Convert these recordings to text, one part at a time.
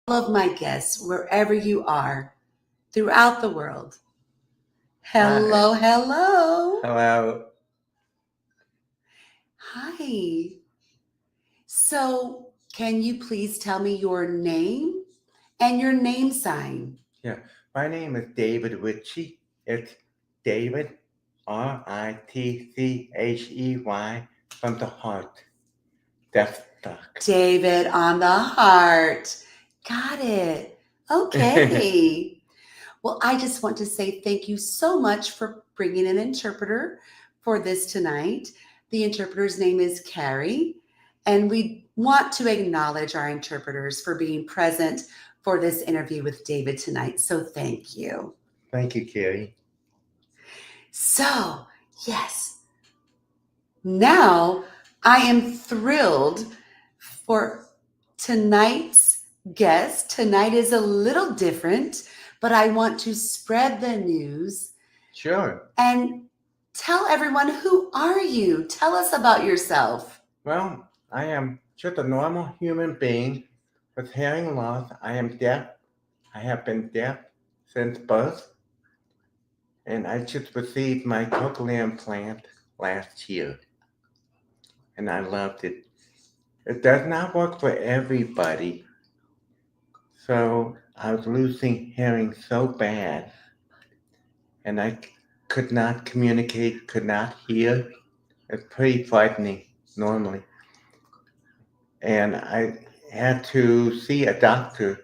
of my guests, wherever you are, throughout the world. Hi. Hello, hello. Hello. Hi. So, can you please tell me your name and your name sign? Yeah. My name is David Ritchie. It's David Ritchey from the heart. Deafstock. David on the heart. Got it. Okay. Well, I just want to say thank you so much for bringing an interpreter for this tonight. The interpreter's name is Carrie, and we want to acknowledge our interpreters for being present for this interview with David tonight. So thank you. Thank you, Carrie. So, yes, now I am thrilled for tonight's guest. Tonight is a little different, but I want to spread the news Sure. and tell everyone, who are you? Tell us about yourself. Well, I am just a normal human being with hearing loss. I am deaf. I have been deaf since birth, and I just received my cochlear implant last year, and I loved it. It does not work for everybody. So I was losing hearing so bad, and I could not communicate, could not hear. It's pretty frightening normally. And I had to see a doctor.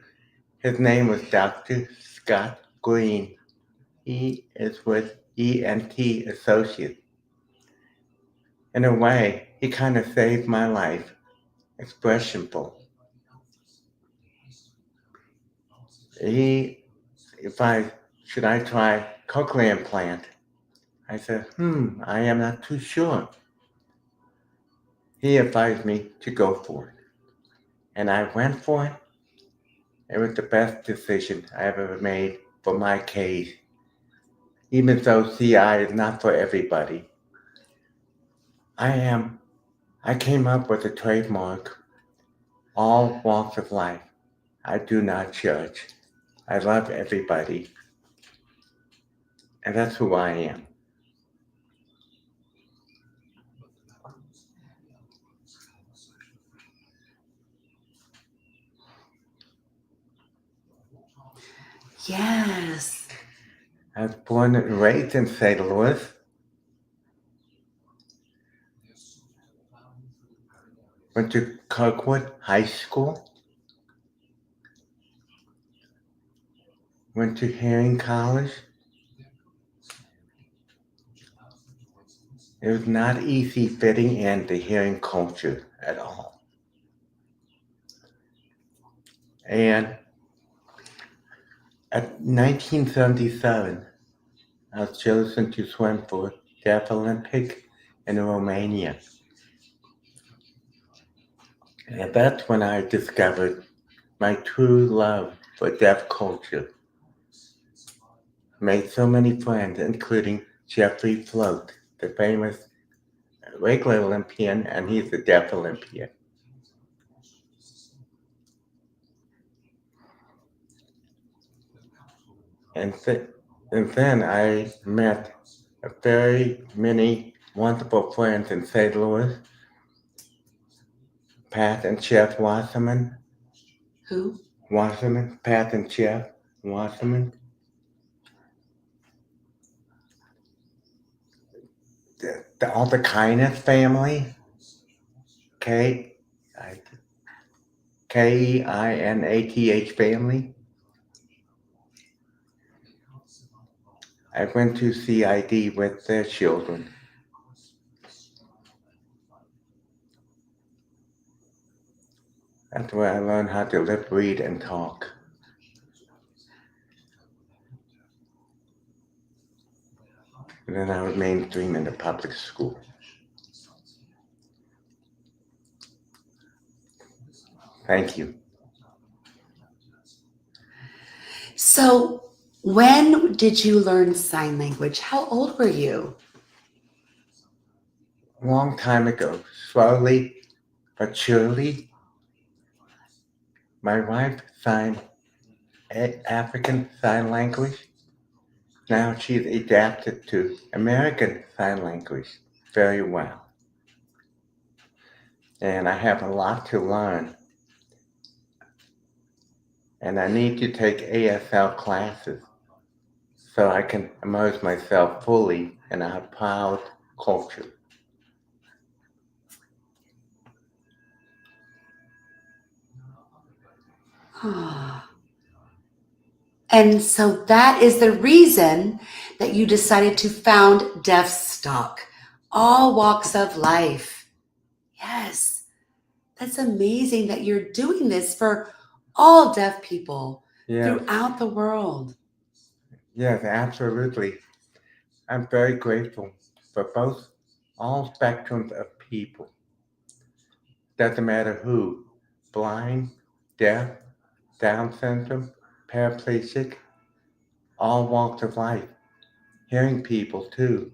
His name was Dr. Scott Green. He is with ENT Associates. In a way, he kind of saved my life. Expressionful. He, if I should I try cochlear implant? I said, I am not too sure. He advised me to go for it. And I went for it. It was the best decision I've ever made for my case, even though CI is not for everybody. I came up with a trademark, all walks of life. I do not judge. I love everybody. And that's who I am. Yes. I was born and raised in St. Louis. Went to Kirkwood High School. Went to Hearing College. It was not easy fitting in the hearing culture at all. And at 1977, I was chosen to swim for Deaf Olympic in Romania. And that's when I discovered my true love for deaf culture. Made so many friends, including Jeffrey Float, the famous regular Olympian, and he's a deaf Olympian. And, and then I met very many wonderful friends in St. Louis, Pat and Jeff Wasserman. Who? Wasserman, Pat and Jeff Wasserman. All the Kindness family, K Keinath family. I went to CID with their children. That's where I learned how to lip read and talk. And then I was mainstream in the public school. Thank you. So, when did you learn sign language? How old were you? A long time ago, slowly but surely. My wife signed African Sign Language. Now she's adapted to American Sign Language very well. And I have a lot to learn. And I need to take ASL classes so I can immerse myself fully in our proud culture. And so that is the reason that you decided to found Deafstock, all walks of life. Yes, that's amazing that you're doing this for all deaf people Yes, throughout the world. yes, absolutely. I'm very grateful for both all spectrums of people. Doesn't matter who, blind, deaf, Down syndrome, paraplegic, all walks of life, hearing people too.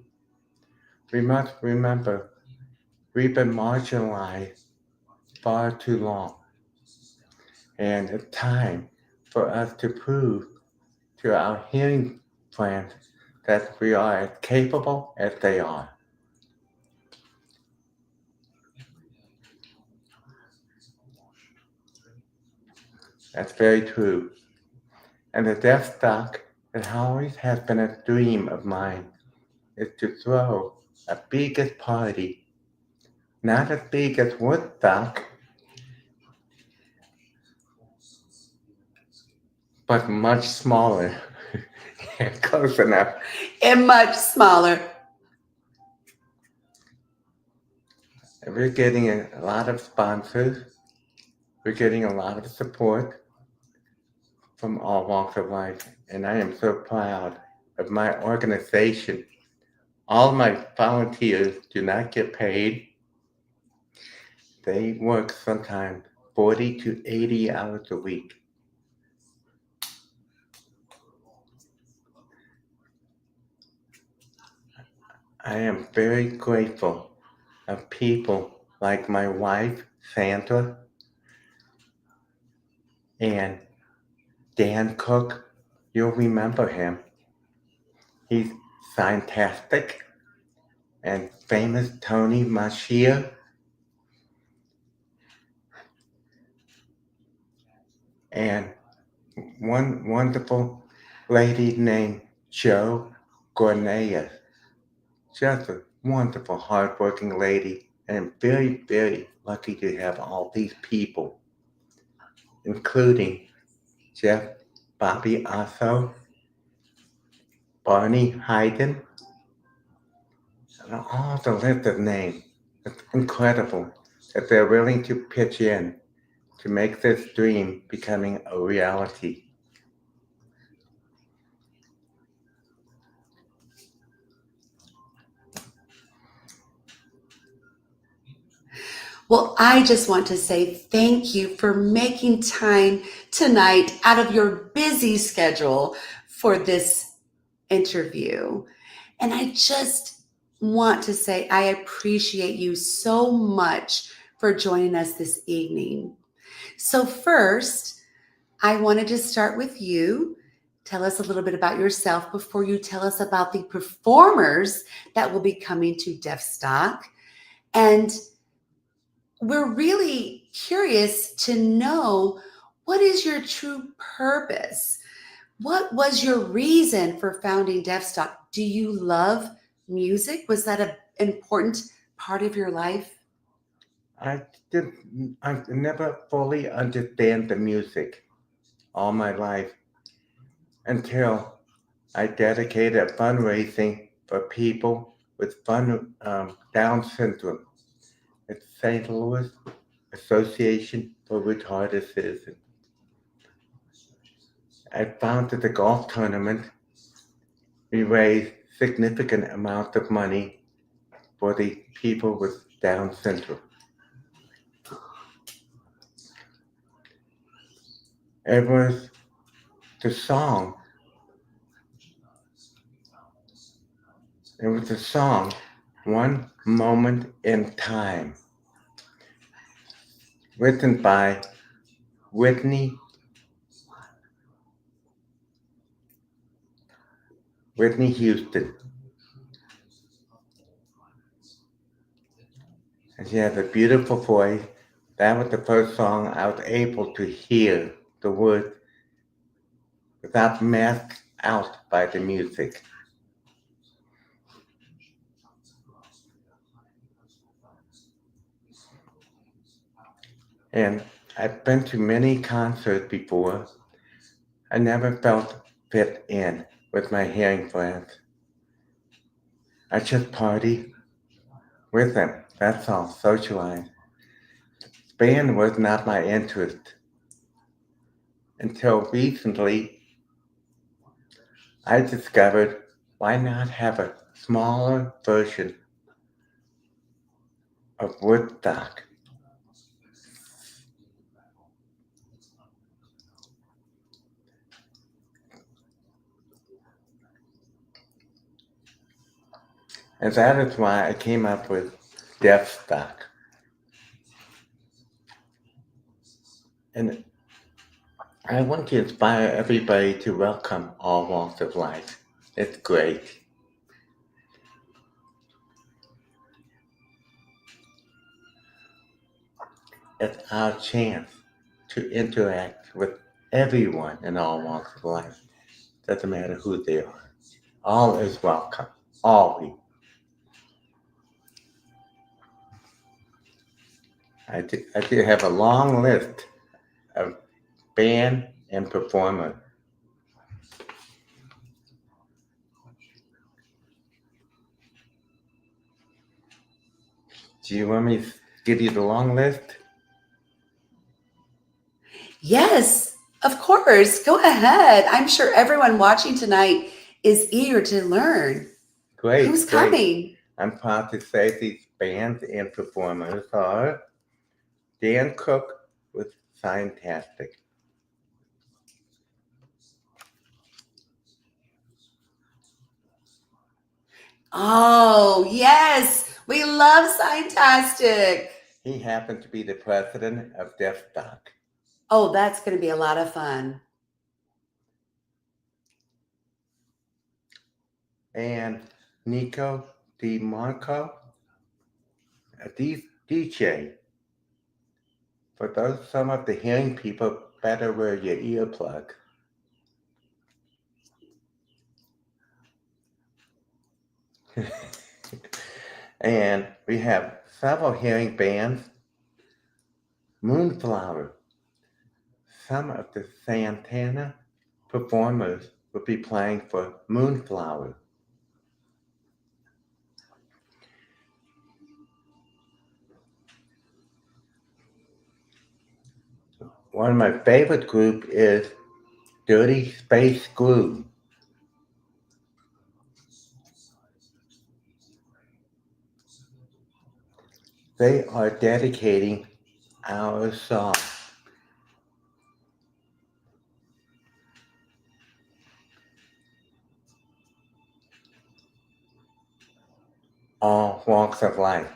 We must remember we've been marginalized far too long, and it's time for us to prove to our hearing friends that we are as capable as they are. That's very true. And the Deafstock that always has been a dream of mine is to throw a biggest party, not as big as Woodstock, but much smaller. Yeah, close enough. And much smaller. We're getting a lot of sponsors. We're getting a lot of support from all walks of life. And I am so proud of my organization. All my volunteers do not get paid. They work sometimes 40 to 80 hours a week. I am very grateful of people like my wife, Sandra, and Dan Cook. You'll remember him. He's fantastic. And famous Tony Mashia, and one wonderful lady named Joe Gorneas. Just a wonderful, hardworking lady, and I'm very, very lucky to have all these people, including Jeff Bobby Asso, Barney Hayden, and all the list of names. It's incredible that they're willing to pitch in to make this dream becoming a reality. Well, I just want to say thank you for making time tonight out of your busy schedule for this interview. And I just want to say I appreciate you so much for joining us this evening. So, first, I wanted to start with you. Tell us a little bit about yourself before you tell us about the performers that will be coming to Deafstock. And we're really curious to know, what is your true purpose? What was your reason for founding Deafstock? Do you love music? Was that an important part of your life? I did I never fully understand the music all my life until I dedicated fundraising for people with Down syndrome at St. Louis Association for Retarded Citizens. I founded the golf tournament. We raised significant amounts of money for the people with Down syndrome. It was the song. It was the song, One Moment in Time, written by Whitney Houston. And she has a beautiful voice. That was the first song I was able to hear the words without masked out by the music. And I've been to many concerts before. I never felt fit in with my hearing friends. I just party with them. That's all, socialize. Band was not my interest until recently. I discovered why not have a smaller version of Woodstock. And that is why I came up with Deafstock. And I want to inspire everybody to welcome all walks of life. It's great. It's our chance to interact with everyone in all walks of life. Doesn't matter who they are. All is welcome. Always. I do have a long list of band and performer. Do you want me to give you the long list? Yes, of course. Go ahead. I'm sure everyone watching tonight is eager to learn. Great. Who's great. coming? I'm proud to say these bands and performers are Dan Cook with Fantastic. Oh, yes. We love Scientastic. He happened to be the president of Deafstock. Oh, that's going to be a lot of fun. And Nico DeMarco, a DJ. For those some of the hearing people, better wear your earplug. And we have several hearing bands. Moonflower. Some of the Santana performers will be playing for Moonflower. One of my favorite groups is Dirty Space Glue. They are dedicating our song. All walks of life.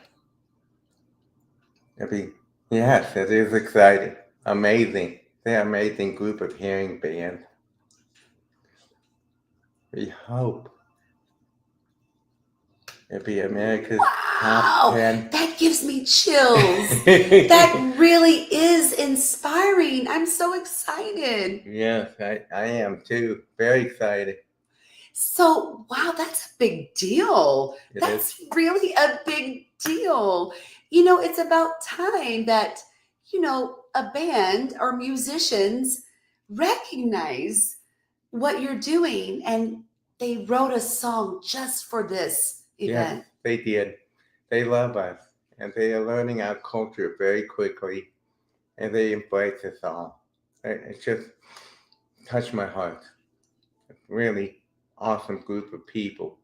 Yes, it is exciting. Amazing. They're an amazing group of hearing bands. We hope it'll be America's top 10. That gives me chills. That really is inspiring. I'm so excited. Yes, I am too. Very excited. So, wow, that's a big deal. It That's is. really a big deal. It's about time that, a band or musicians recognize what you're doing and they wrote a song just for this event. Yes, they did. They love us and they are learning our culture very quickly and they embrace us all. It just touched my heart. Really awesome group of people.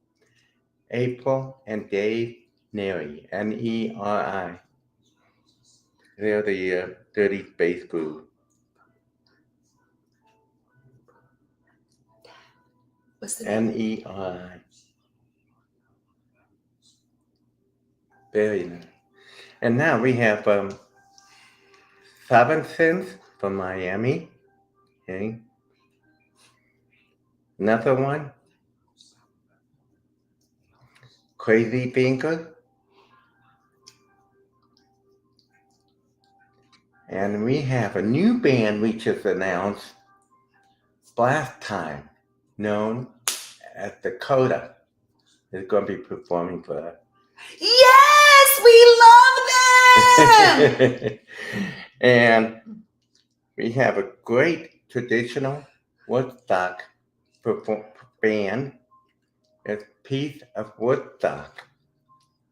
April and Dave Neri, Neri. They're the Dirty Space Group. What's the name? Neri. Very nice. And now we have Seven Sins from Miami. Okay. Another one, Crazy Finger. And we have a new band we just announced last time, known as Dakota. Is going to be performing for us. Yes, we love them. And we have a great traditional Woodstock band. It's Piece of Woodstock.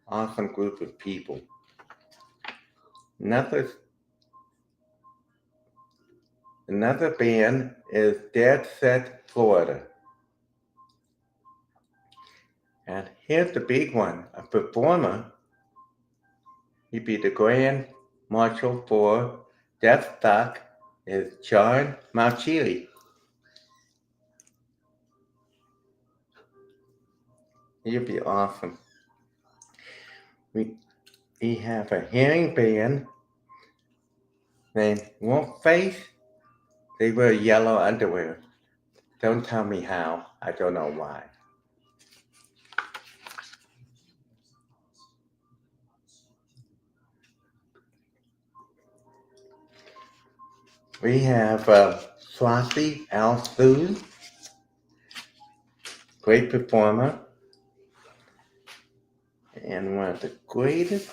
Awesome group of people. Another band is Dead Set Florida. And here's the big one, a performer. He'd be the grand marshal for Deafstock is John Marchili. He'd be awesome. We have a hearing band named Wolfface. They wear yellow underwear. Don't tell me how. I don't know why. We have Swasey Al-Soon, great performer, and one of the greatest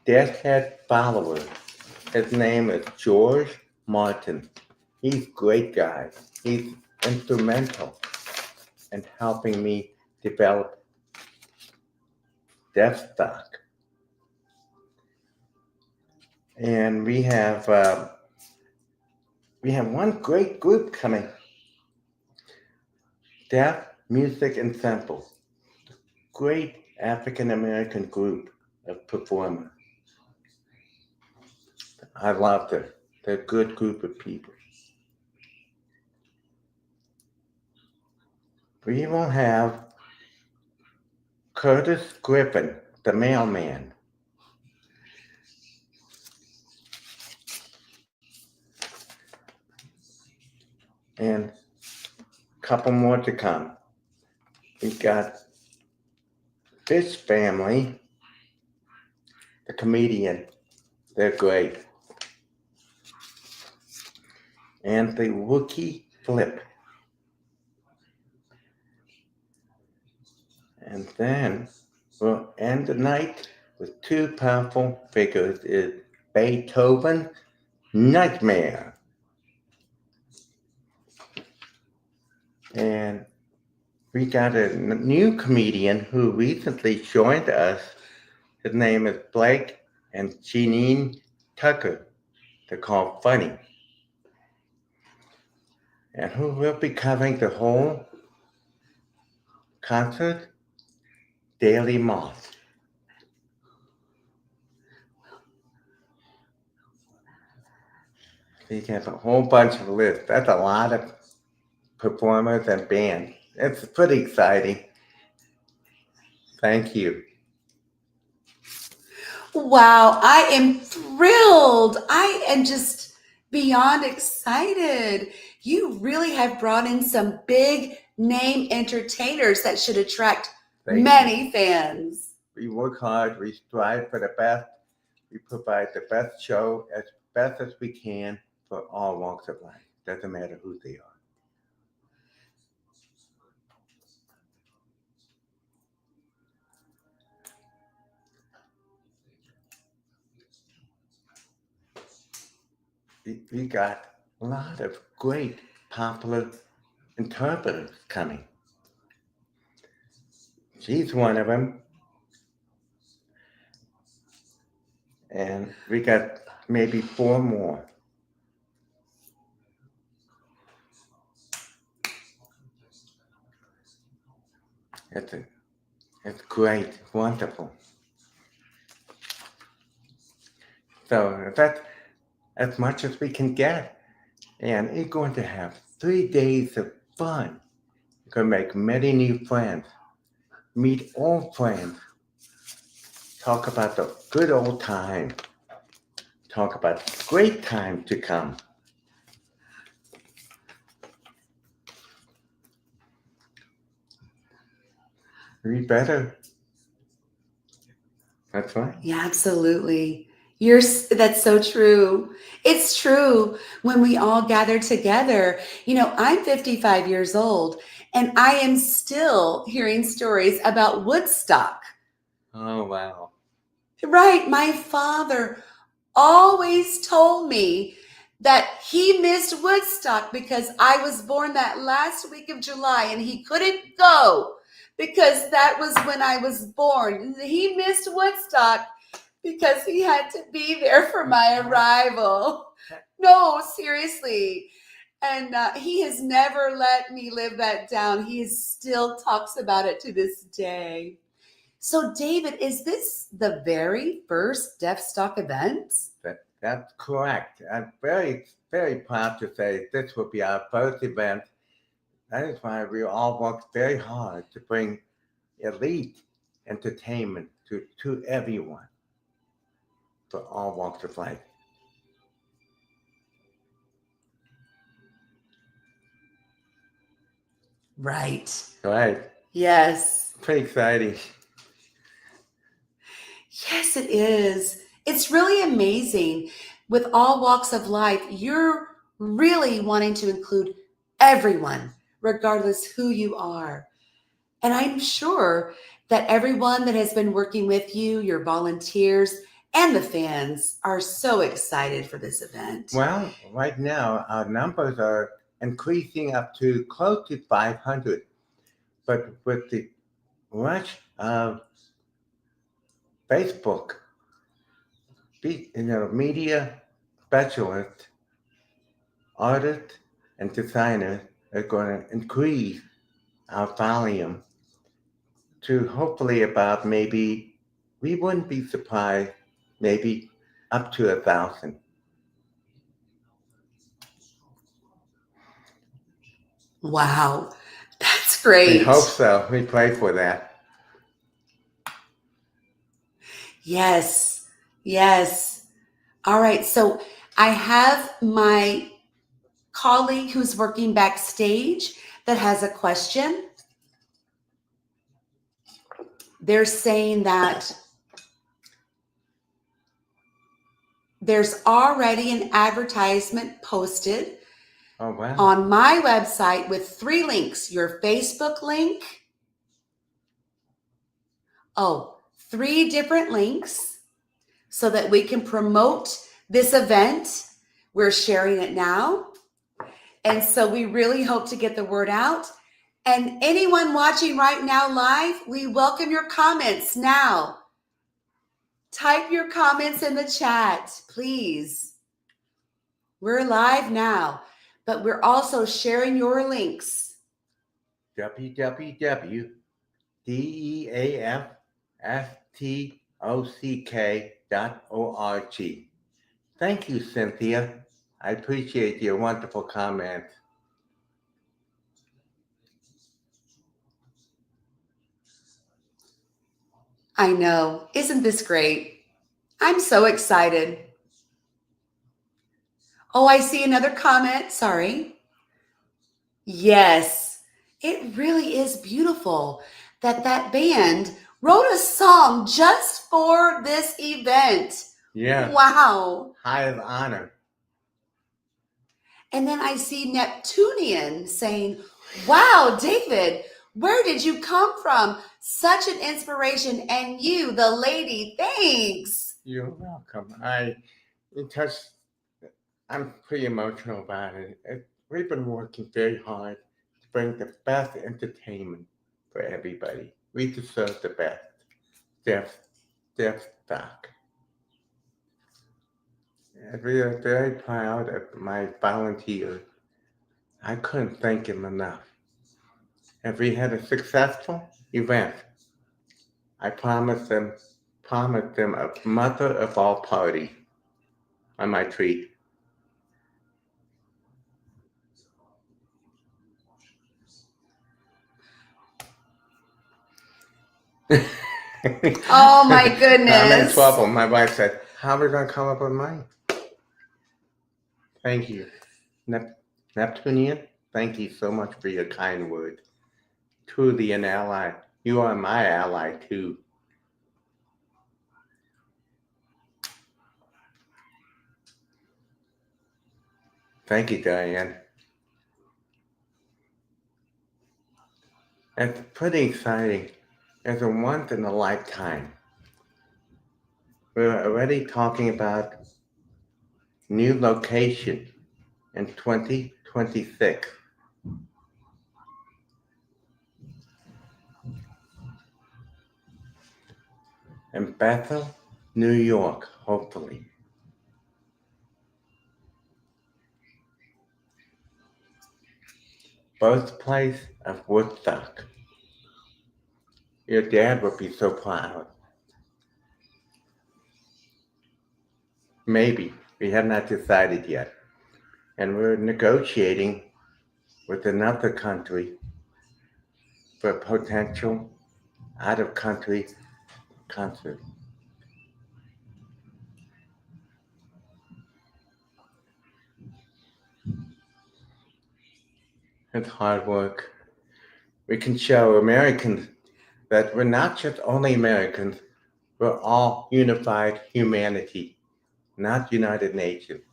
Deathhead followers. His name is George Martin. He's a great guy. He's instrumental in helping me develop Deafstock. And we have one great group coming. Deaf Music Ensemble. Great African American group of performers. I love them. They're a good group of people. We will have Curtis Griffin, the mailman. And a couple more to come. We've got Fish Family, the comedian. They're great. And the Wookie Flip. And then we'll end the night with two powerful figures is Beethoven Nightmare. And we got a new comedian who recently joined us. His name is Blake and Jeanine Tucker. They're called Funny. And who will be covering the whole concert? Daily Moss. We have a whole bunch of lists. That's a lot of performers and bands. It's pretty exciting. Thank you. Wow, I am thrilled. I am just beyond excited. You really have brought in some big name entertainers that should attract many fans. We work hard. We strive for the best. We provide the best show as best as we can for all walks of life. Doesn't matter who they are. We got a lot of great popular interpreters coming. She's one of them. And we got maybe 4 more. It's great, wonderful. So that's as much as we can get. And you're going to have 3 days of fun. You're going to make many new friends. Meet old friends. Talk about the good old time. Talk about great time to come. We better. That's right. Yeah, absolutely. That's so true. It's true when we all gather together. I'm 55 years old and I am still hearing stories about Woodstock. Oh, wow. Right. My father always told me that he missed Woodstock because I was born that last week of July and he couldn't go because that was when I was born. He missed Woodstock because he had to be there for my arrival. No, seriously. And he has never let me live that down. He still talks about it to this day. So, David, is this the very first Deafstock event? That's correct. I'm very, very proud to say this will be our first event. That is why we all worked very hard to bring elite entertainment to everyone for all walks of life. Right. Right. Yes. Pretty exciting. Yes, it is. It's really amazing. With all walks of life, you're really wanting to include everyone, regardless who you are. And I'm sure that everyone that has been working with you, your volunteers, and the fans are so excited for this event. Well, right now our numbers are increasing up to close to 500. But with the rush of Facebook, media specialists, artists, and designers are going to increase our volume to hopefully about maybe, we wouldn't be surprised, maybe up to 1,000. Wow, that's We great. hope so. We pray for that. Yes, yes. All right, so I have my colleague who's working backstage that has a question. They're saying that there's already an advertisement posted Oh, wow. on my website with 3 links: your Facebook link, 3 different links so that we can promote this event. We're sharing it now. And so we really hope to get the word out. And anyone watching right now live, we welcome your comments now. Type your comments in the chat, please. We're live now, but we're also sharing your links. www.deafstock.org. Thank you, Cynthia. I appreciate your wonderful comments. I know. Isn't this great? I'm so excited. Oh, I see another comment. Sorry. Yes, it really is beautiful that band wrote a song just for this event. Yeah. Wow. High of honor. And then I see Neptunian saying, wow, David, where did you come from? Such an inspiration. And you, the lady, thanks. You're welcome. I'm pretty emotional about it. We've been working very hard to bring the best entertainment for everybody. We deserve the best. Deafstock. And we are very proud of my volunteers. I couldn't thank them enough. If we had a successful event, I promised them a mother of all party on my treat. Oh my goodness. I'm in trouble. My wife said, how are we going to come up with money? Thank you. Neptunian, thank you so much for your kind words. Truly an ally. You are my ally too. Thank you, Diane. It's pretty exciting. It's a once in a lifetime. We're already talking about new location in 2026. In Bethel, New York, hopefully. Birthplace of Woodstock. Your dad would be so proud. Maybe. We have not decided yet. And we're negotiating with another country for a potential out of country concert. It's hard work. We can show Americans that we're not just only Americans, we're all unified humanity, not United Nations.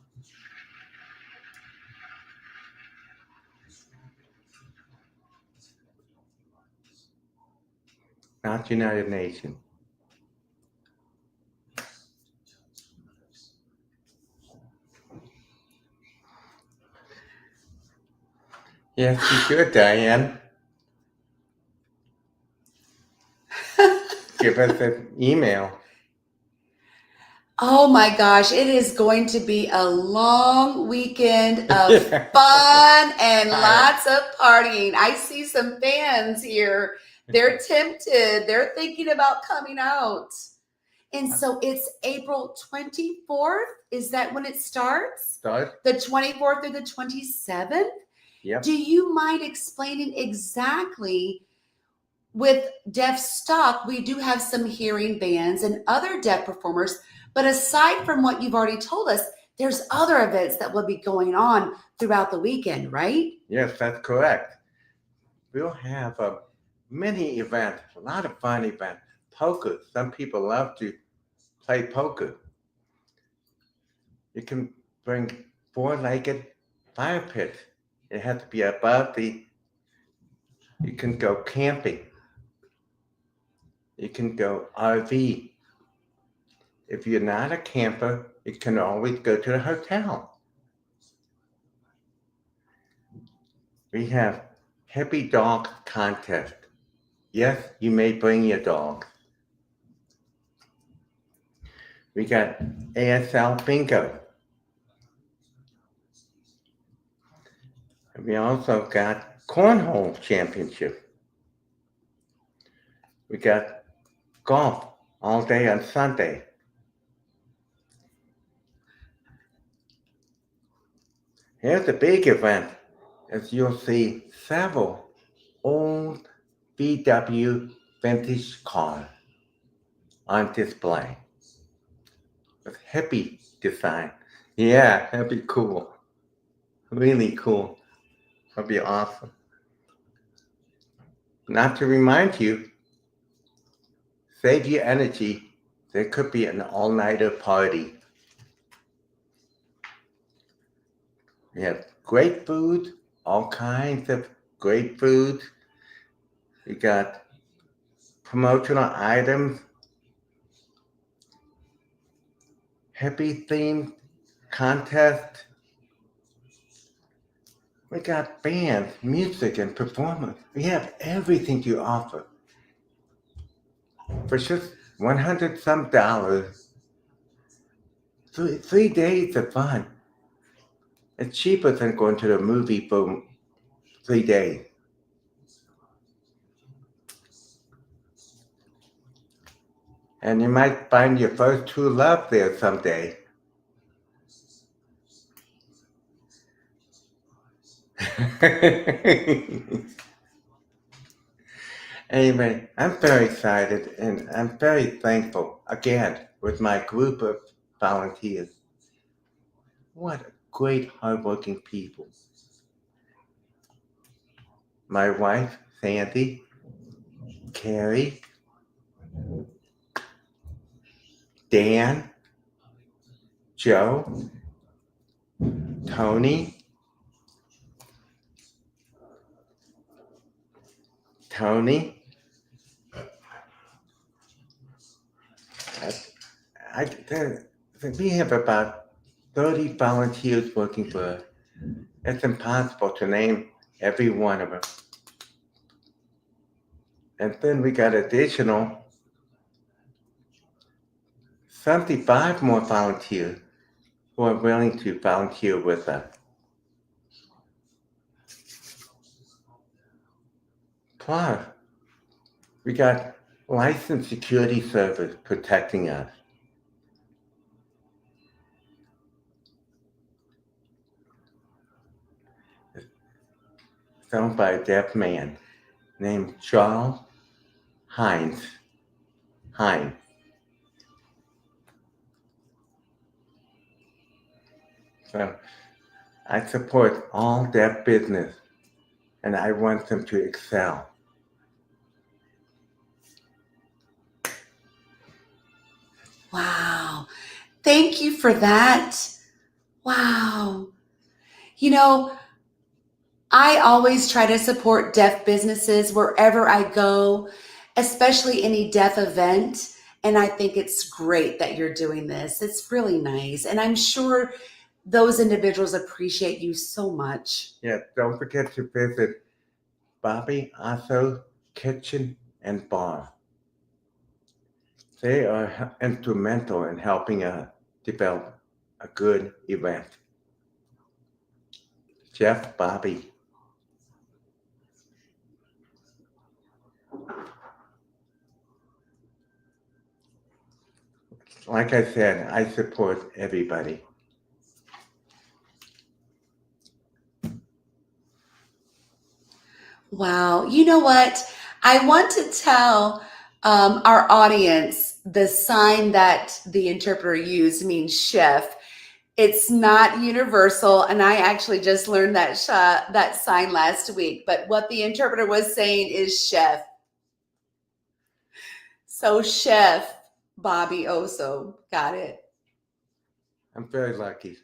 Not United Nations. Yes, you should, Diane. Give us an email. Oh my gosh, it is going to be a long weekend of fun and lots of partying. I see some fans here. They're tempted. They're thinking about coming out. And so it's April 24th. Is that when it starts? Start? The 24th or the 27th? Yep. Do you mind explaining exactly? With Deafstock, we do have some hearing bands and other deaf performers. But aside from what you've already told us, there's other events that will be going on throughout the weekend, right? Yes, that's correct. We'll have a mini event, a lot of fun events. Poker. Some people love to play poker. You can bring four-legged fire pits. It has to be above the. You can go camping. You can go RV. If you're not a camper, you can always go to the hotel. We have Happy Dog Contest. Yes, you may bring your dog. We got ASL Bingo. And we also got Cornhole Championship. We got golf all day on Sunday. Here's the big event, as you'll see several old VW vintage cars on display with hippie design. Yeah, that'd be cool. Really cool. That'd be awesome. Not to remind you, save your energy. There could be an all-nighter party. We have great food, all kinds of great food. We got promotional items, hippie themed contest. We got bands, music, and performance. We have everything to offer. For just $100 some, 3 days of fun. It's cheaper than going to the movie for 3 days. And you might find your first true love there someday. Anyway, I'm very excited and I'm very thankful again with my group of volunteers. What great hardworking people. My wife, Sandy, Carrie, Dan, Joe, Tony, Tony. We have about 30 volunteers working for us. It's impossible to name every one of them. And then we got additional 75 more volunteers who are willing to volunteer with us. Plus, we got licensed security service protecting us. It's owned by a deaf man named Charles Hines. So I support all deaf business and I want them to excel. Wow. Thank you for that. Wow. You know, I always try to support deaf businesses wherever I go, especially any deaf event. And I think it's great that you're doing this. It's really nice. And I'm sure those individuals appreciate you so much. Yeah, don't forget to visit Bobby Asso Kitchen and Bar. They are instrumental in helping us develop a good event. Jeff, Bobby. Like I said, I support everybody. Wow. You know what? I want to tell our audience the sign that the interpreter used means chef. It's not universal, and I actually just learned that that sign last week. But what the interpreter was saying is chef. So chef Bobby Oso, got it. I'm very lucky.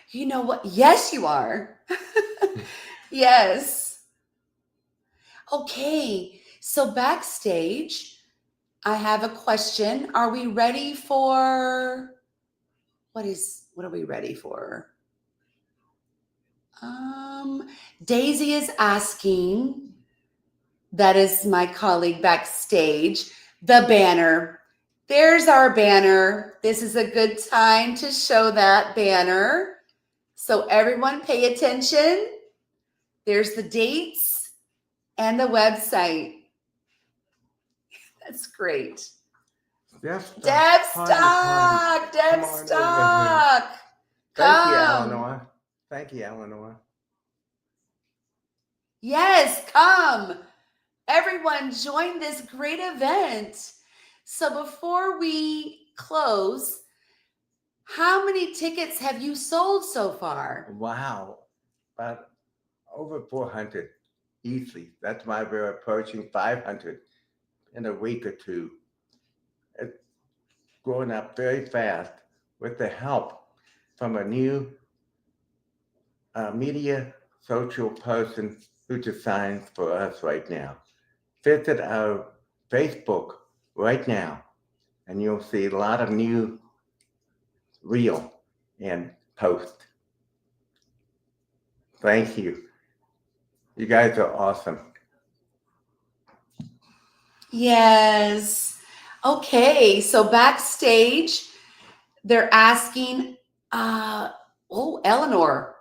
You know what? Yes, you are. Yes. Okay. So backstage, I have a question. Are we ready for what are we ready for? Daisy is asking, that is my colleague backstage, the banner. There's our banner. This is a good time to show that banner. So everyone pay attention. There's the dates and the website. That's great. Deafstock. Thank you, Eleanor. Thank you, Eleanor. Yes, come. Everyone join this great event. So before we close, how many tickets have you sold so far? Wow. About over 400 easily. That's why we're approaching 500 in a week or two. It's growing up very fast with the help from a new media social person who designs for us right now. Visit our Facebook right now and you'll see a lot of new reel and post. Thank you. You guys are awesome. Yes. Okay, so backstage, they're asking, Eleanor.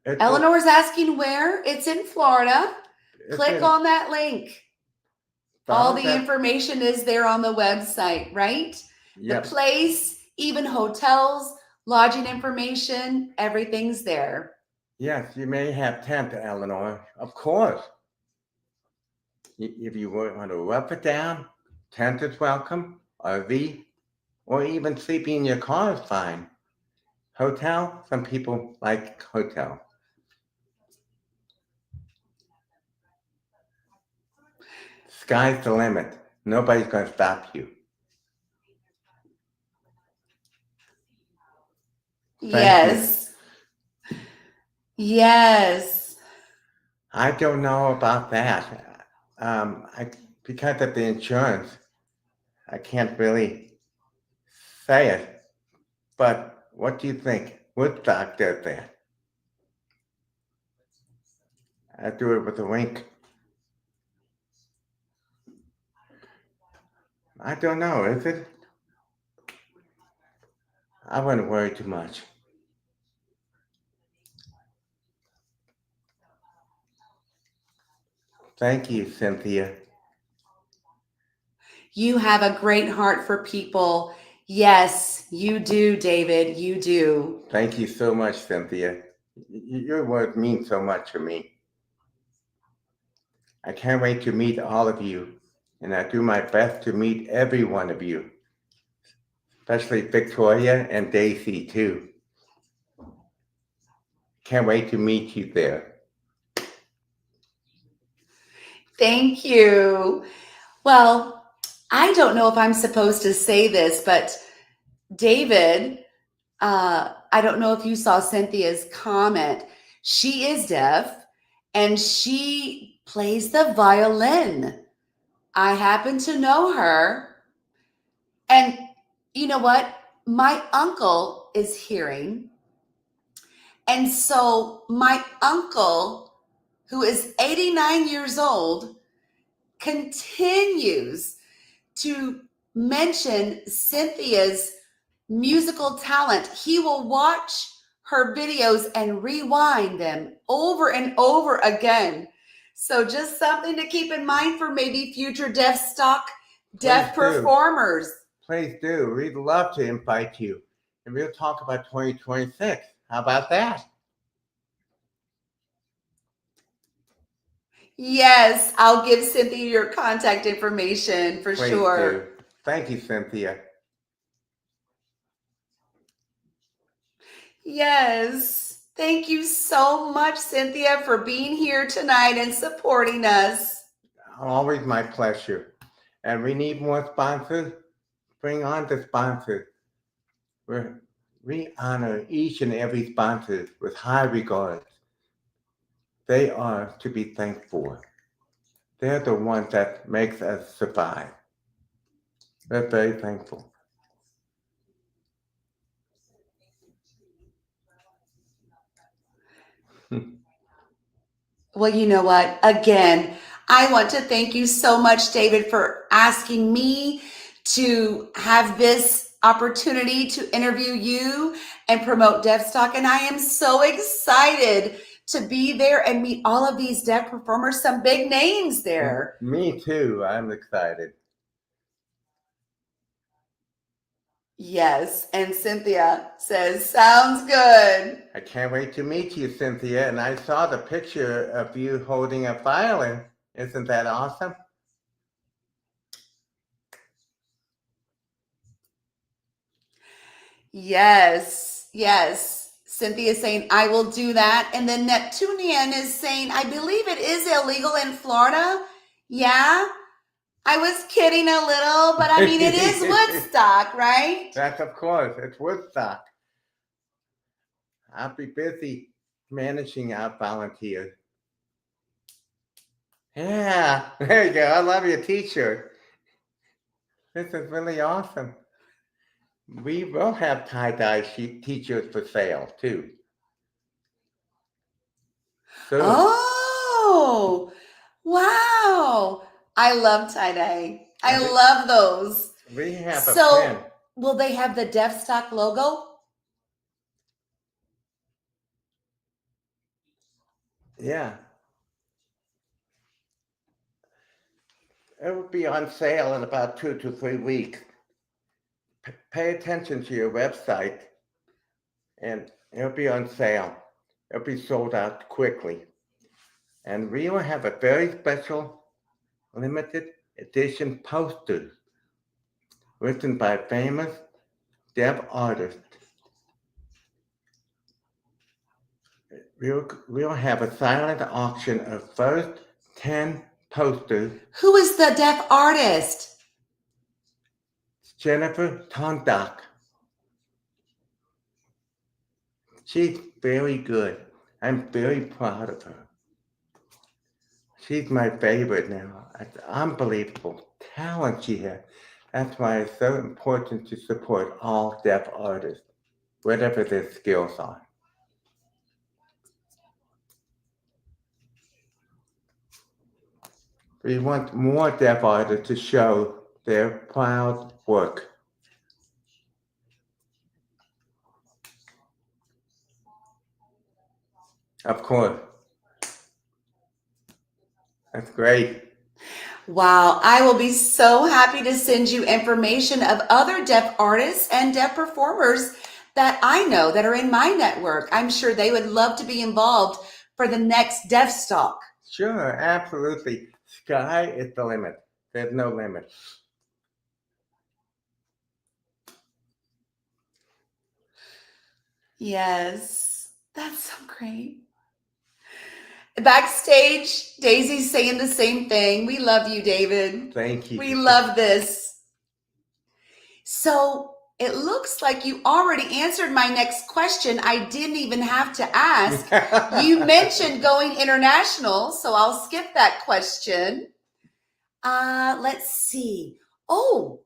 Eleanor's asking where? It's in Florida. Click on that link. All the information is there on the website, right? Yep. The place, even hotels, lodging information, everything's there. Yes, you may have tent, Eleanor. Of course. If you want to rough it down, tent is welcome, RV, or even sleeping in your car is fine. Hotel, some people like hotel. Sky's the limit. Nobody's going to stop you. Thank you. Yes. Yes. I don't know about that. Because of the insurance, I can't really say it. But what do you think? Woodstock does that. I do it with a wink. I don't know, is it? I wouldn't worry too much. Thank you, Cynthia. You have a great heart for people. Yes, you do, David. You do. Thank you so much, Cynthia. Your words mean so much to me. I can't wait to meet all of you, and I do my best to meet every one of you, especially Victoria and Daisy, too. Can't wait to meet you there. Thank you. Well, I don't know if I'm supposed to say this, but David, I don't know if you saw Cynthia's comment. She is deaf and she plays the violin. I happen to know her. And you know what? My uncle is hearing. And so my uncle, who is 89 years old, continues to mention Cynthia's musical talent. He will watch her videos and rewind them over and over again. So just something to keep in mind for maybe future Deafstock deaf performers. Please do. We'd love to invite you. And we'll talk about 2026. How about that? Yes, I'll give Cynthia your contact information for Please sure. do. Thank you, Cynthia. Yes. Thank you so much, Cynthia, for being here tonight and supporting us. Always my pleasure. And we need more sponsors. Bring on the sponsors. We honor each and every sponsor with high regard. They are to be thanked for. They're the ones that makes us survive. We're very thankful. Well, you know what? Again, I want to thank you so much, David, for asking me to have this opportunity to interview you and promote Deafstock. And I am so excited to be there and meet all of these deaf performers, some big names there. Me too. I'm excited. Yes, and Cynthia says, sounds good. I can't wait to meet you, Cynthia. And I saw the picture of you holding a violin. Isn't that awesome? Yes, yes. Cynthia is saying, I will do that. And then Neptunian is saying, I believe it is illegal in Florida. Yeah. I was kidding a little, but I mean, it is Woodstock, right? That's of course. It's Woodstock. I'll be busy managing our volunteers. Yeah, there you go. I love your t-shirt. This is really awesome. We will have tie-dye t-shirts for sale too. So, Oh, wow. I love tie-dye. I love those. We have a So, pen. Will they have the Deafstock logo? Yeah. It will be on sale in about 2 to 3 weeks. Pay attention to your website and it'll be on sale. It'll be sold out quickly. And we will have a very special limited edition poster written by famous deaf artists. We'll have a silent auction of first 10 poster. Who is the deaf artist? Jennifer Tondak. She's very good. I'm very proud of her. She's my favorite now. It's unbelievable talent she has. That's why it's so important to support all deaf artists, whatever their skills are. We want more deaf artists to show their proud work. Of course. That's great. Wow, I will be so happy to send you information of other deaf artists and deaf performers that I know that are in my network. I'm sure they would love to be involved for the next Deafstock. Sure, absolutely. Sky is the limit. There's no limit. Yes, that's so great. Backstage, Daisy's saying the same thing. We love you, David. Thank you. We love this. So it looks like you already answered my next question. I didn't even have to ask. You mentioned going international, so I'll skip that question. Let's see. Oh,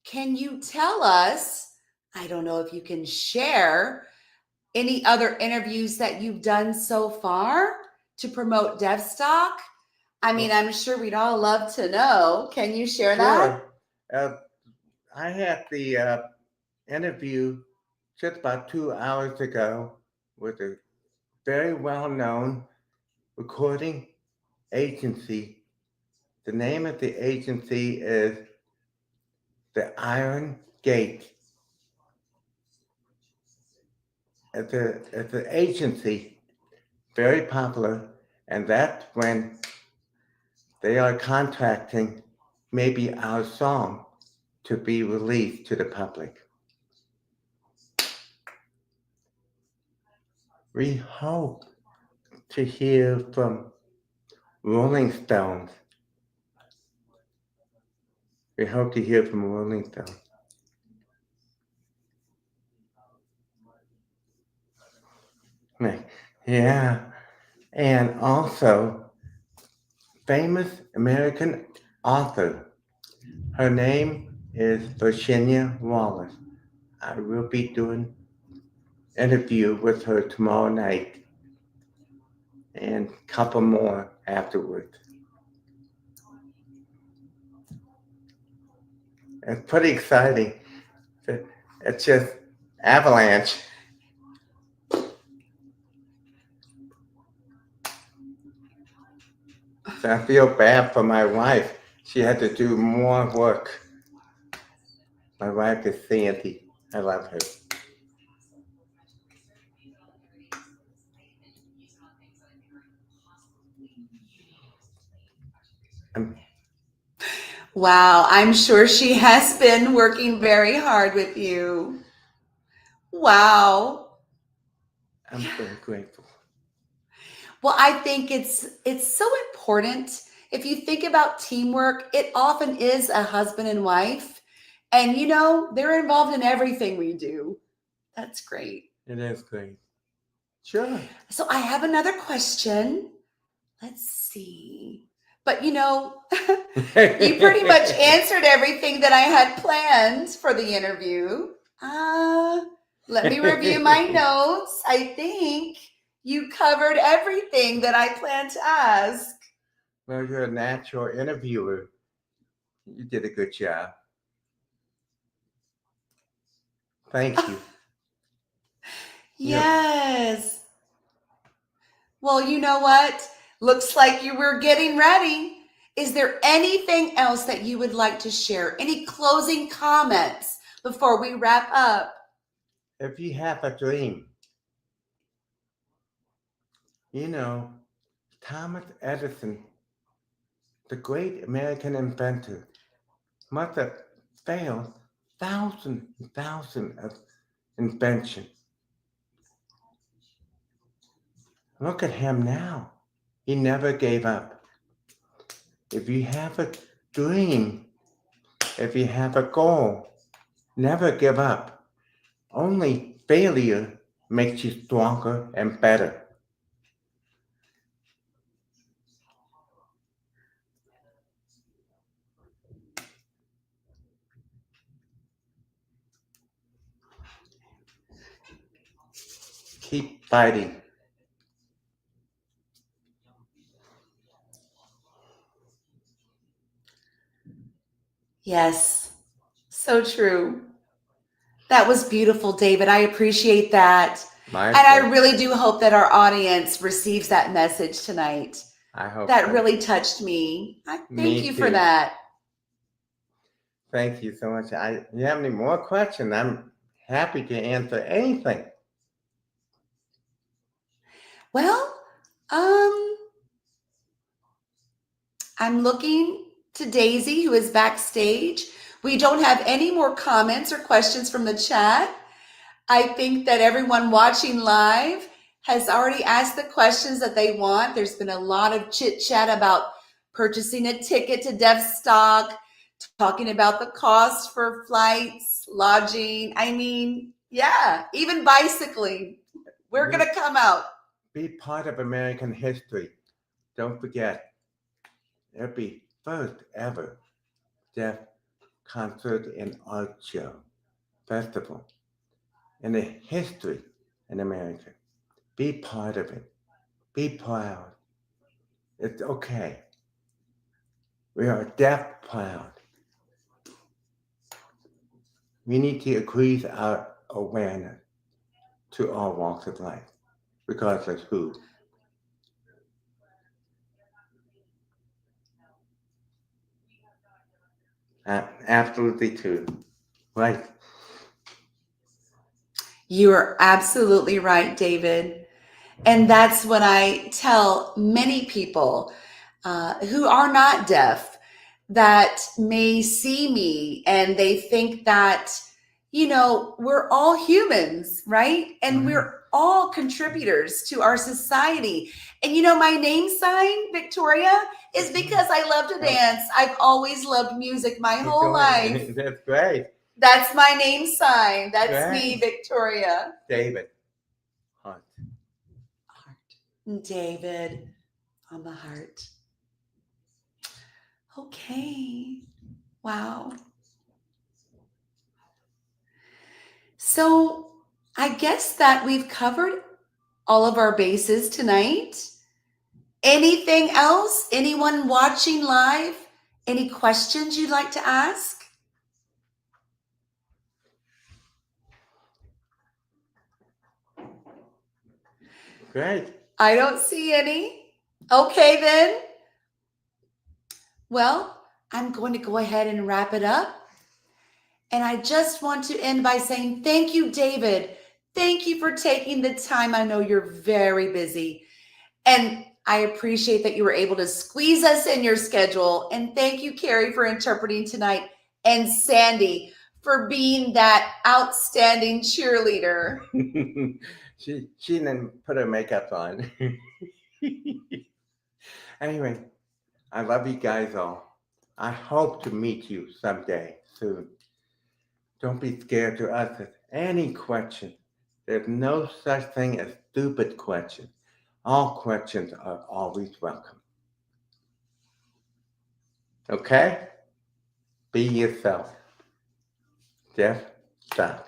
can you tell us, I don't know if you can share any other interviews that you've done so far to promote Deafstock? I mean, I'm sure we'd all love to know. Can you share that? I had the interview just about 2 hours ago with a very well-known recording agency. The name of the agency is the Iron Gate. It's an agency, very popular, and that's when they are contracting maybe our song to be released to the public. We hope to hear from Rolling Stones. We hope to hear from Rolling Stones. Yeah, and also famous American author. Her name is Virginia Wallace. I will be doing an interview with her tomorrow night and a couple more afterwards. It's pretty exciting. It's just avalanche. So I feel bad for my wife. She had to do more work. My wife is Sandy. I love her. Wow, I'm sure she has been working very hard with you. Wow. I'm very grateful. Well, I think it's so important. If you think about teamwork, it often is a husband and wife. And you know, they're involved in everything we do. That's great. It is great. Sure. So I have another question. Let's see. But you know, you pretty much answered everything that I had planned for the interview. Let me review my notes. I think you covered everything that I planned to ask. Well, you're a natural interviewer. You did a good job. Thank you. Yes. Well, you know what? Looks like you were getting ready. Is there anything else that you would like to share? Any closing comments before we wrap up? If you have a dream, you know, Thomas Edison, the great American inventor, must have failed thousands and thousands of inventions. Look at him now. He never gave up. If you have a dream, if you have a goal, never give up. Only failure makes you stronger and better. Keep fighting. Yes, so true. That was beautiful, David. I appreciate that. My And I pleasure. really do hope that our audience receives that message tonight. I hope That so. really touched me. Thank Me you for too. that. Thank you so much. You have any more questions? I'm happy to answer anything. Well, I'm looking to Daisy, who is backstage. We don't have any more comments or questions from the chat. I think that everyone watching live has already asked the questions that they want. There's been a lot of chit chat about purchasing a ticket to Deafstock, talking about the cost for flights, lodging. I mean, yeah, even bicycling. We're going to come out. Be part of American history. Don't forget, it'll be first ever deaf concert and art show festival in the history in America. Be part of it. Be proud. It's okay. We are deaf proud. We need to increase our awareness to all walks of life, regardless who. Absolutely true. Right. You are absolutely right, David. And that's what I tell many people who are not deaf that may see me and they think that, we're all humans, right? And we're all contributors to our society. And my name sign, Victoria, is because I love to dance. I've always loved music my whole life. That's great. That's my name sign. That's Great. me, Victoria. David. Hunt. David on the heart. Okay. Wow. So I guess that we've covered all of our bases tonight. Anything else? Anyone watching live? Any questions you'd like to ask? Great. I don't see any. Okay, then. Well, I'm going to go ahead and wrap it up. And I just want to end by saying thank you, David. Thank you for taking the time. I know you're very busy. And I appreciate that you were able to squeeze us in your schedule. And thank you, Carrie, for interpreting tonight. And Sandy for being that outstanding cheerleader. she didn't put her makeup on. Anyway, I love you guys all. I hope to meet you someday soon. Don't be scared to ask us any question. There's no such thing as stupid questions. All questions are always welcome. Okay? Be yourself. Deafstock.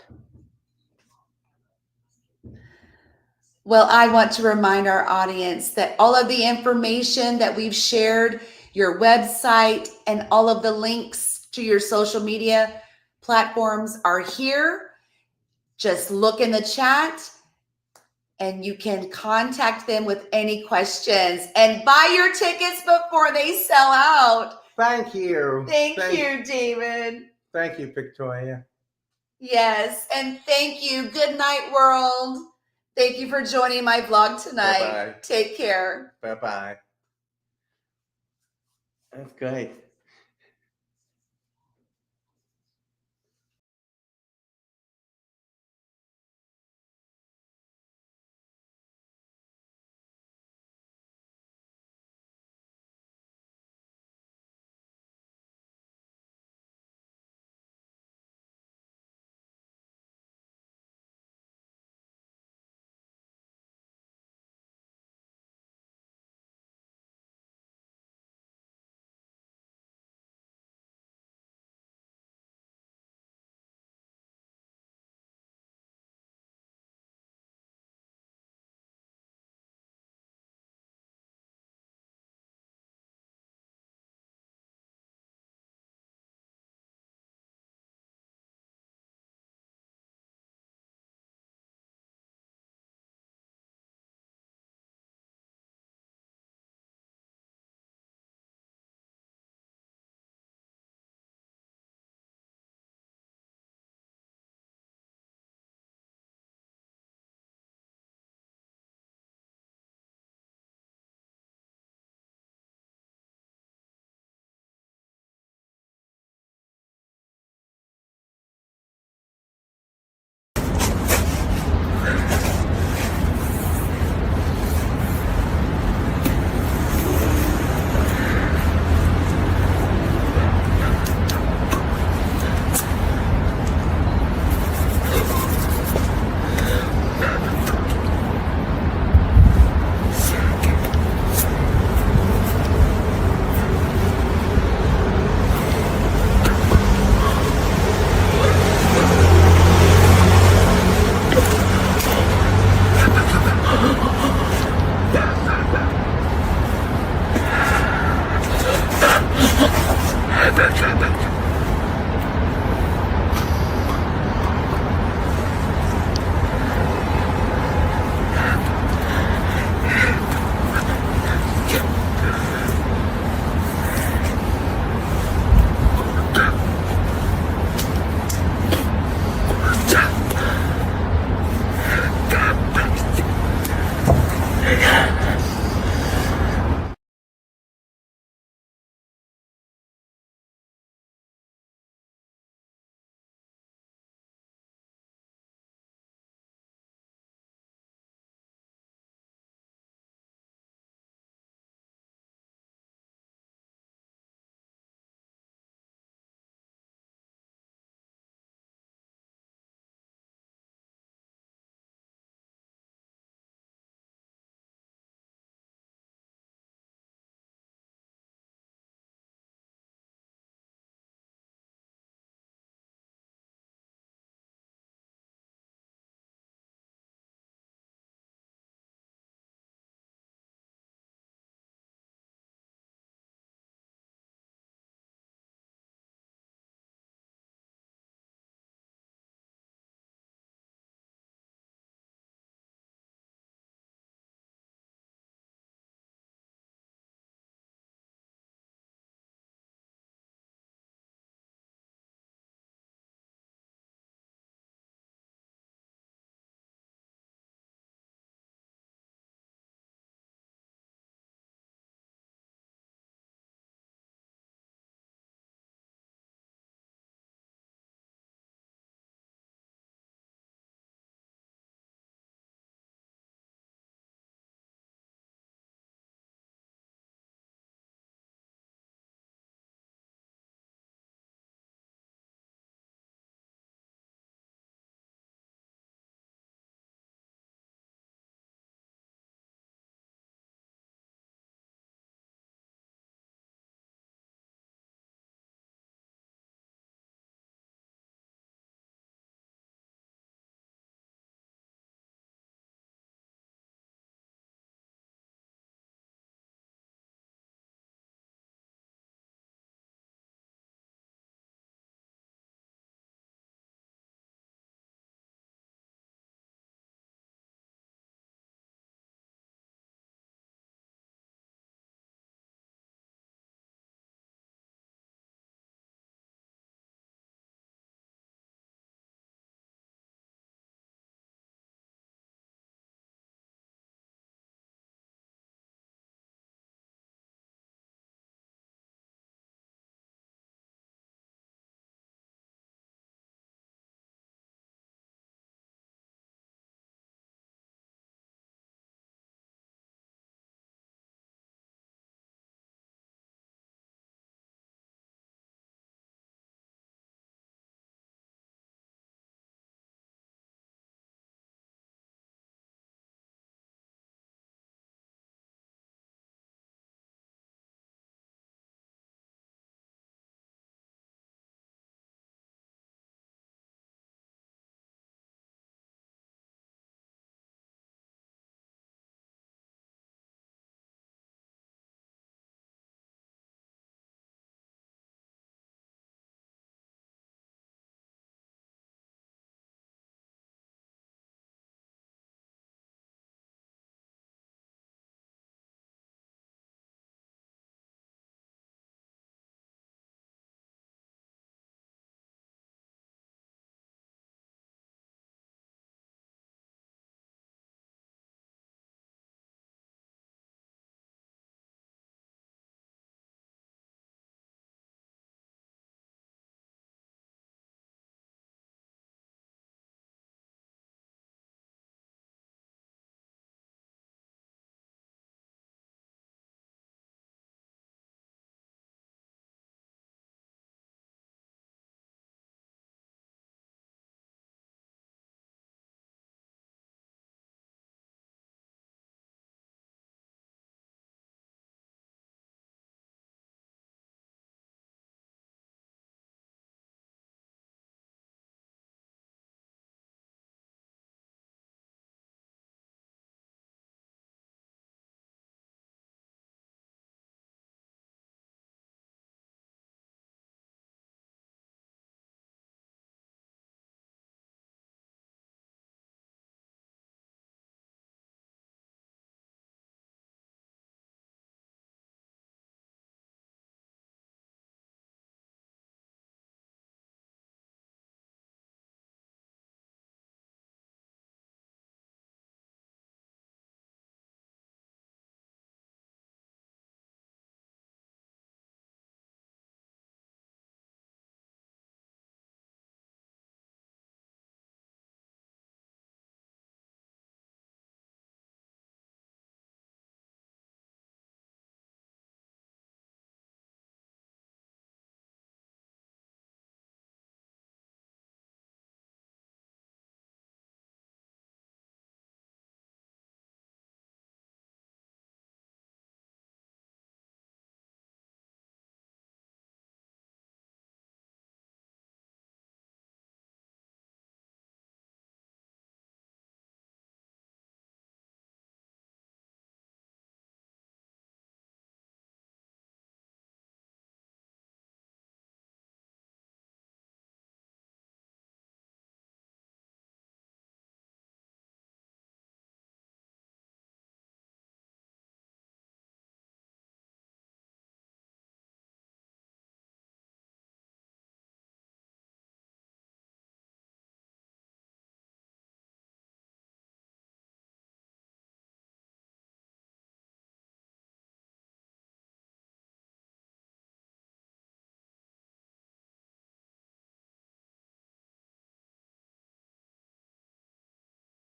Well, I want to remind our audience that all of the information that we've shared, your website, and all of the links to your social media platforms are here. Just look in the chat and you can contact them with any questions and buy your tickets before they sell out. Thank you. Thank you, David. Thank you, Victoria. Yes, and thank you. Good night, world. Thank you for joining my vlog tonight. Bye-bye. Take care. Bye-bye. That's great.